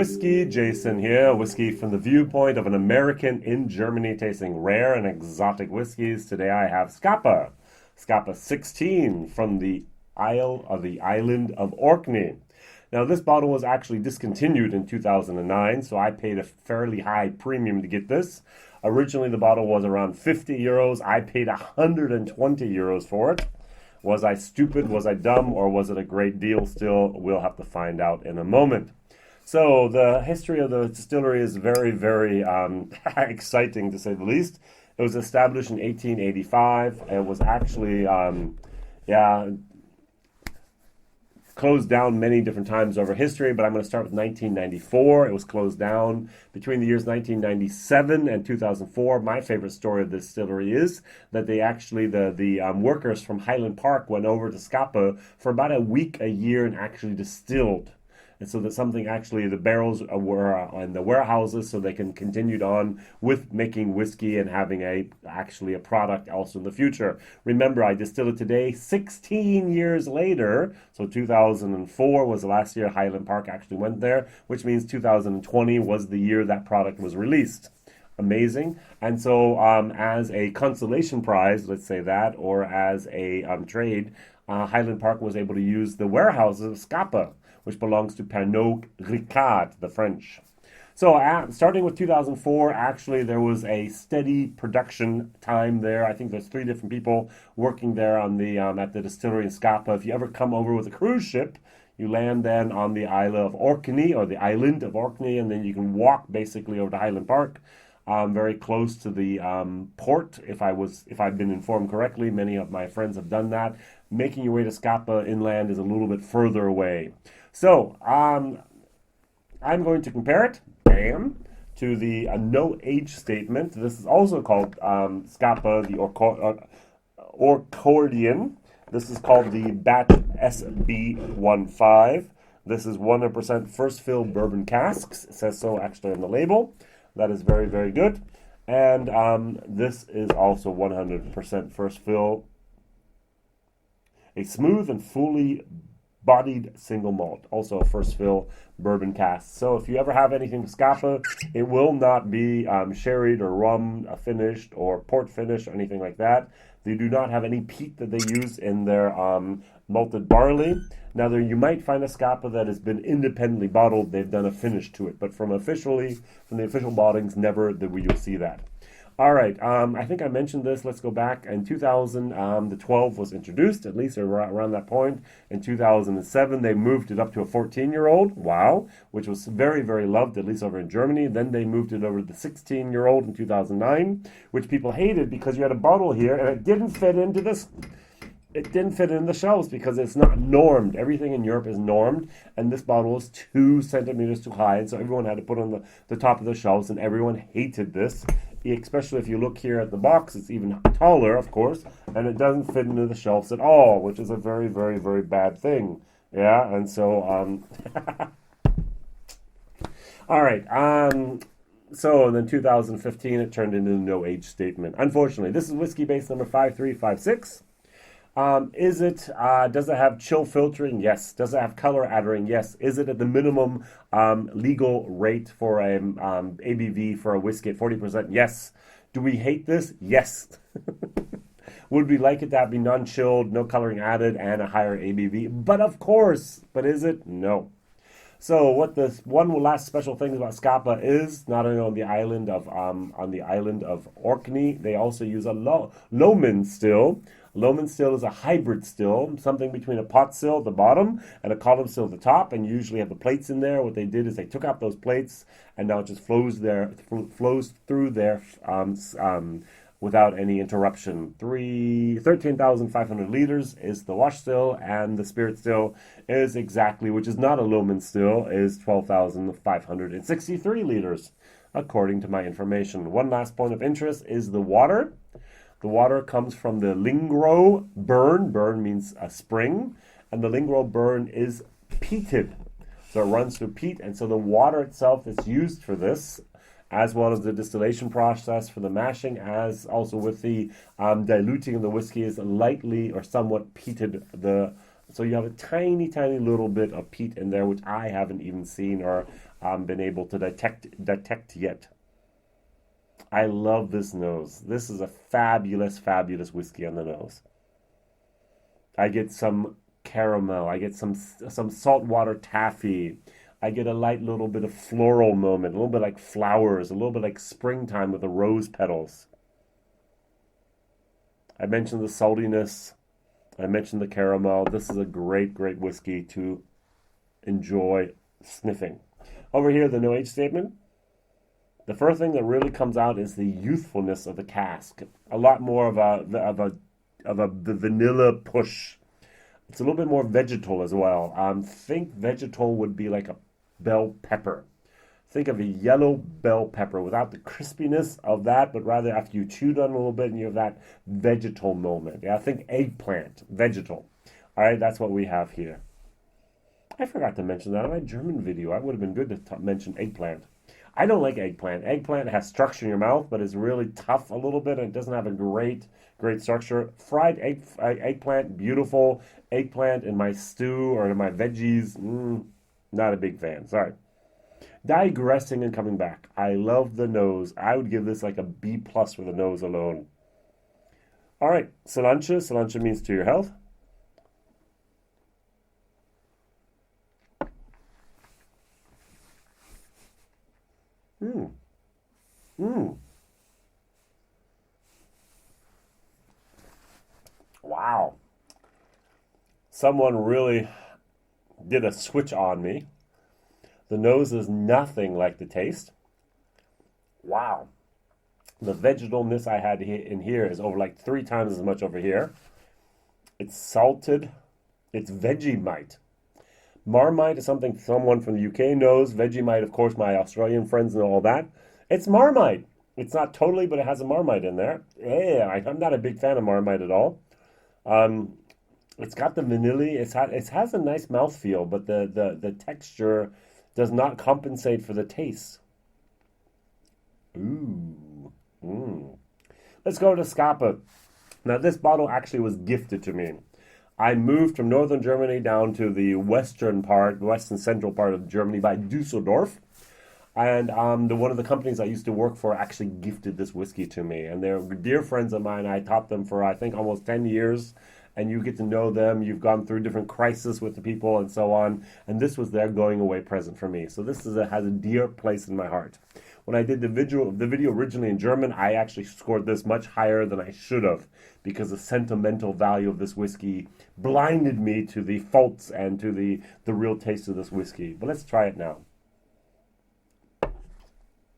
WhiskyJason here, whiskey from the viewpoint of an American in Germany tasting rare and exotic whiskeys. Today I have Scapa, Scapa 16 from the island of Orkney. Now this bottle was actually discontinued in 2009, so I paid a fairly high premium to get this. Originally the bottle was around 50 euros. I paid 120 euros for it. Was I stupid, was I dumb, or was it a great deal still? We'll have to find out in a moment. So the history of the distillery is very, very exciting to say the least. It was established in 1885. It was actually, closed down many different times over history, but I'm going to start with 1994. It was closed down between the years 1997 and 2004. My favorite story of this distillery is that they actually, the workers from Highland Park went over to Scapa for about a week, a year, and actually distilled. And so that something actually, the barrels were in the warehouses so they can continue on with making whiskey and having actually a product also in the future. Remember, I distill it today 16 years later. So 2004 was the last year Highland Park actually went there, which means 2020 was the year that product was released. Amazing. And so as a consolation prize, let's say that, or as a trade, Highland Park was able to use the warehouses of Scapa, which belongs to Pernod Ricard, the French. So starting with 2004, actually there was a steady production time there. I think there's 3 different people working there on the at the distillery in Scapa. If you ever come over with a cruise ship, you land then on the island of Orkney, or the island of Orkney, and then you can walk basically over to Highland Park, very close to the port. If I've been informed correctly, many of my friends have done that. Making your way to Scapa inland is a little bit further away. So, I'm going to compare it, to the no age statement. This is also called Scapa, the Orcadian. This is called the Batch SB15. This is 100% first fill bourbon casks. It says so actually on the label. That is very, very good. And this is also 100% first fill. A smooth and fully bodied single malt, also a first fill bourbon cask. So if you ever have anything with Scapa, it will not be sherried or rum finished or port finished or anything like that. They do not have any peat that they use in their malted barley. Now you might find a Scapa that has been independently bottled. They've done a finish to it, but from the official bottlings, never will you see that. All right, I think I mentioned this. Let's go back. In 2000, the 12 was introduced, at least around that point. In 2007, they moved it up to a 14-year-old, wow, which was very, very loved, at least over in Germany. Then they moved it over to the 16-year-old in 2009, which people hated because you had a bottle here, and it didn't fit into this. It didn't fit in the shelves because it's not normed. Everything in Europe is normed, and this bottle is 2 centimeters too high, and so everyone had to put on the top of the shelves, and everyone hated this. Especially if you look here at the box, it's even taller, of course, and it doesn't fit into the shelves at all, which is a very, very, very bad thing. Yeah, and so, all right, so then 2015, it turned into the no age statement. Unfortunately, this is whiskey base number 5356. Does it have chill filtering? Yes. Does it have color addering? Yes. Is it at the minimum legal rate for a ABV for a whiskey at 40%? Yes. Do we hate this? Yes. Would we like it to be non-chilled, no coloring added, and a higher ABV? But of course. But is it? No. So what this one last special thing about Scapa is, not only on the island of Orkney, they also use a Loman still. Loman still is a hybrid still, something between a pot still at the bottom and a column still at the top, and you usually have the plates in there. What they did is they took out those plates, and now it just flows through there without any interruption. 13,500 liters is the wash still, and the spirit still is exactly, which is not a Loman still, is 12,563 liters, according to my information. One last point of interest is the water. The water comes from the Lingro burn. Burn means a spring, and the Lingro burn is peated. So it runs through peat, and so the water itself is used for this, as well as the distillation process for the mashing, as also with the diluting of the whiskey is lightly or somewhat peated the So you have a tiny, tiny little bit of peat in there, which I haven't even seen or been able to detect yet. I love this nose. This is a fabulous, fabulous whiskey on the nose. I get some caramel. I get some saltwater taffy. I get a light little bit of floral moment, a little bit like flowers, a little bit like springtime with the rose petals. I mentioned the saltiness. I mentioned the caramel. This is a great, great whiskey to enjoy sniffing. Over here, the no age statement. The first thing that really comes out is the youthfulness of the cask. A lot more of a vanilla push. It's a little bit more vegetal as well. Think vegetal would be like a bell pepper. Think of a yellow bell pepper without the crispiness of that, but rather after you chewed on it a little bit and you have that vegetal moment. Yeah, think eggplant, vegetal. All right, that's what we have here. I forgot to mention that in my German video. I would have been good to mention eggplant. I don't like eggplant. Eggplant has structure in your mouth, but it's really tough a little bit and it doesn't have a great structure. Fried eggplant, beautiful. Eggplant in my stew or in my veggies, not a big fan. Sorry. Digressing and coming back. I love the nose. I would give this like a B+ for the nose alone. All right, cilantro. Cilantro means to your health. Wow. Someone really did a switch on me. The nose is nothing like the taste. Wow. The vegetalness I had in here is over like 3 times as much over here. It's salted. It's Vegemite. Marmite is something someone from the UK knows. Vegemite, of course, my Australian friends know all that. It's Marmite. It's not totally, but it has a Marmite in there. Yeah, I'm not a big fan of Marmite at all. It's got the vanilla. It has a nice mouthfeel, but the texture does not compensate for the taste. Ooh. Let's go to Scapa. Now, this bottle actually was gifted to me. I moved from northern Germany down to the western central part of Germany by Dusseldorf. And one of the companies I used to work for actually gifted this whiskey to me. And they're dear friends of mine. I taught them for, I think, almost 10 years. And you get to know them. You've gone through different crises with the people and so on. And this was their going away present for me. So this has a dear place in my heart. When I did the video originally in German, I actually scored this much higher than I should have because the sentimental value of this whiskey blinded me to the faults and to the real taste of this whiskey. But let's try it now.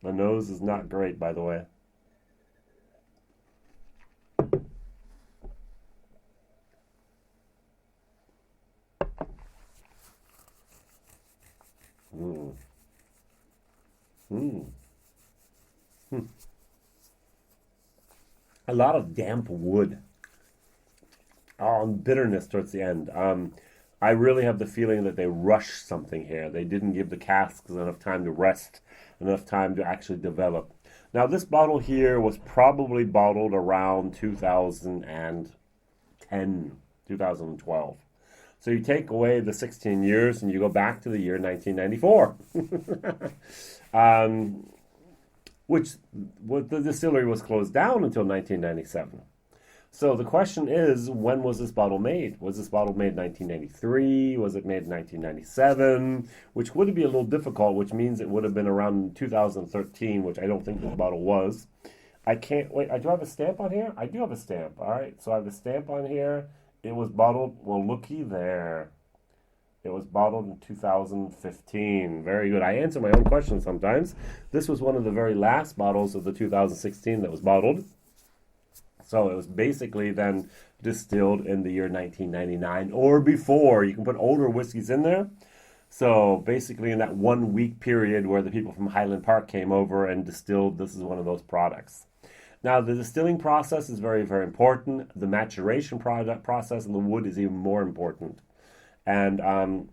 The nose is not great, by the way. A lot of damp wood. Bitterness towards the end. I really have the feeling that they rushed something here. They didn't give the casks enough time to rest, enough time to actually develop. Now, this bottle here was probably bottled around 2010, 2012. So you take away the 16 years and you go back to the year 1994. Which the distillery was closed down until 1997. So the question is, when was this bottle made? Was this bottle made in 1993? Was it made in 1997? Which would be a little difficult, which means it would have been around 2013, which I don't think this bottle was. I can't, wait, I do have a stamp on here? I do have a stamp, all right. So I have a stamp on here. It was bottled, well, looky there. It was bottled in 2015. Very good. I answer my own questions sometimes. This was one of the very last bottles of the 2016 that was bottled. So it was basically then distilled in the year 1999 or before. You can put older whiskeys in there. So basically in that 1 week period where the people from Highland Park came over and distilled, this is one of those products. Now the distilling process is very, very important. The maturation process in the wood is even more important. And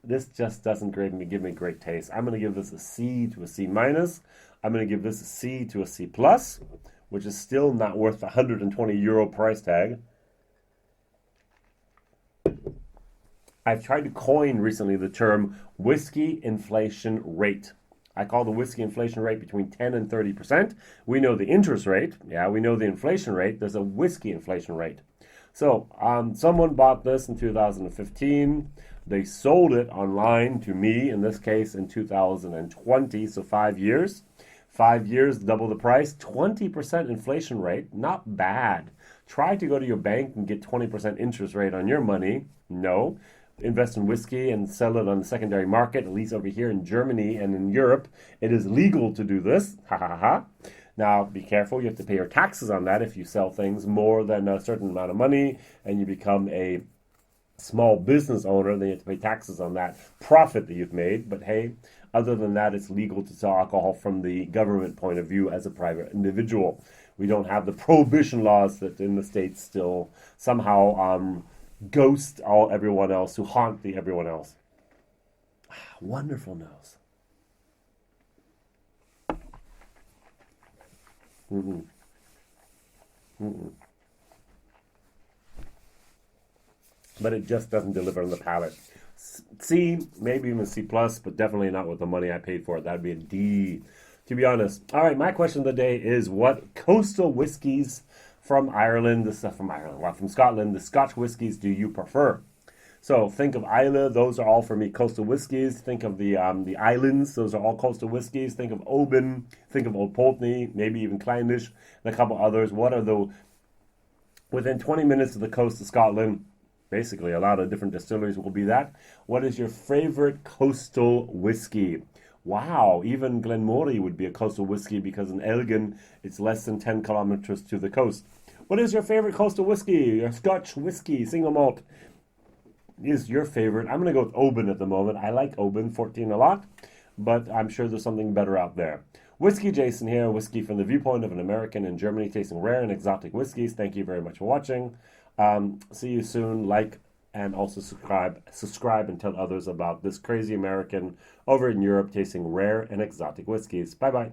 this just doesn't give me great taste. I'm going to give this a C to a C minus. I'm going to give this a C to a C plus, which is still not worth the €120 price tag. I've tried to coin recently the term whiskey inflation rate. I call the whiskey inflation rate between 10 and 30%. We know the interest rate. Yeah, we know the inflation rate. There's a whiskey inflation rate. So someone bought this in 2015. They sold it online to me, in this case, in 2020, so 5 years. 5 years, double the price, 20% inflation rate, not bad. Try to go to your bank and get 20% interest rate on your money. No. Invest in whiskey and sell it on the secondary market, at least over here in Germany and in Europe. It is legal to do this. Ha ha ha. Now, be careful. You have to pay your taxes on that if you sell things more than a certain amount of money and you become a small business owner, then you have to pay taxes on that profit that you've made. But hey, other than that, it's legal to sell alcohol from the government point of view as a private individual. We don't have the prohibition laws that in the States still somehow ghost everyone else, who haunt everyone else. Wonderful nose. Mm-mm. Mm-mm. But it just doesn't deliver on the palate. C, maybe even C+, but definitely not with the money I paid for it. That'd be a D, to be honest. All right, my question of the day is, what coastal whiskies from Ireland, from Scotland, the Scotch whiskies do you prefer? So think of Islay, those are all for me coastal whiskies. Think of the islands, those are all coastal whiskies. Think of Oban, think of Old Pulteney, maybe even Clyndish, and a couple others. What are the, within 20 minutes of the coast of Scotland, basically a lot of different distilleries will be that. What is your favorite coastal whiskey? Wow, even Glenmorangie would be a coastal whiskey because in Elgin, it's less than 10 kilometers to the coast. What is your favorite coastal whiskey? Your Scotch whiskey, single malt, is your favorite? I'm going to go with Oban at the moment. I like Oban 14 a lot, but I'm sure there's something better out there. WhiskyJason here, whiskey from the viewpoint of an American in Germany tasting rare and exotic whiskeys. Thank you very much for watching. See you soon. Like and also subscribe and tell others about this crazy American over in Europe tasting rare and exotic whiskeys. Bye-bye.